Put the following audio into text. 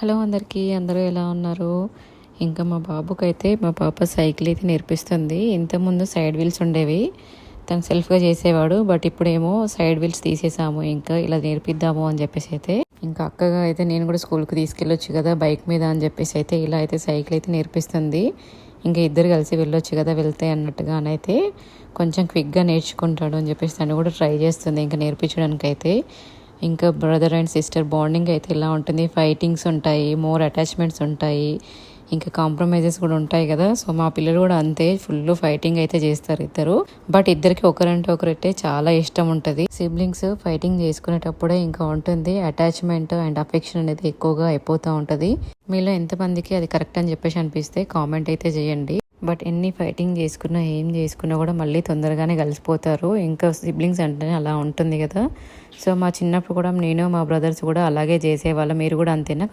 Hello అందరికీ, అందరూ ఎలా ఉన్నారు? ఇంకా మా బాబుకైతే మా పాప సైకిల్ అయితే నేర్పిస్తుంది. ఇంతకుముందు సైడ్ వీల్స్ ఉండేవి, తను సెల్ఫ్గా చేసేవాడు. బట్ ఇప్పుడేమో సైడ్ వీల్స్ తీసేసాము. ఇంకా ఇలా నేర్పిద్దాము అని చెప్పేసి అయితే ఇంకా అక్కగా అయితే నేను కూడా స్కూల్కి తీసుకెళ్ళొచ్చు కదా బైక్ మీద అని చెప్పేసి అయితే ఇలా అయితే సైకిల్ అయితే నేర్పిస్తుంది. ఇంకా ఇద్దరు కలిసి వెళ్ళొచ్చు కదా, వెళ్తే అన్నట్టుగానైతే కొంచెం క్విక్గా నేర్చుకుంటాడు అని చెప్పేసి తను కూడా ట్రై చేస్తుంది ఇంకా నేర్పించడానికి అయితే. ఇంకా బ్రదర్ అండ్ సిస్టర్ బాండింగ్ అయితే ఇలా ఉంటుంది. ఫైటింగ్స్ ఉంటాయి, మోర్ అటాచ్మెంట్స్ ఉంటాయి, ఇంకా కాంప్రమైజెస్ కూడా ఉంటాయి కదా. సో మా పిల్లలు కూడా అంతే, ఫుల్ ఫైటింగ్ అయితే చేస్తారు ఇద్దరు. బట్ ఇద్దరికి ఒకరంటే ఒకరంటే చాలా ఇష్టం ఉంటుంది. సిబ్లింగ్స్ ఫైటింగ్ చేసుకునేటప్పుడే ఇంకా ఉంటుంది అటాచ్మెంట్ అండ్ అఫెక్షన్ అనేది ఎక్కువగా అయిపోతూ ఉంటుంది. మీలో ఎంతమందికి అది కరెక్ట్ అని చెప్పేసి అనిపిస్తే కామెంట్ అయితే చేయండి. బట్ ఎన్ని ఫైటింగ్ చేసుకున్నా ఏం చేసుకున్నా కూడా మళ్ళీ తొందరగానే కలిసిపోతారు. ఇంకా సిబ్లింగ్స్ అంటేనే అలా ఉంటుంది కదా. సో మా చిన్నప్పుడు కూడా నేను మా బ్రదర్స్ కూడా అలాగే చేసేవాళ్ళం. మీరు కూడా అంతేనా?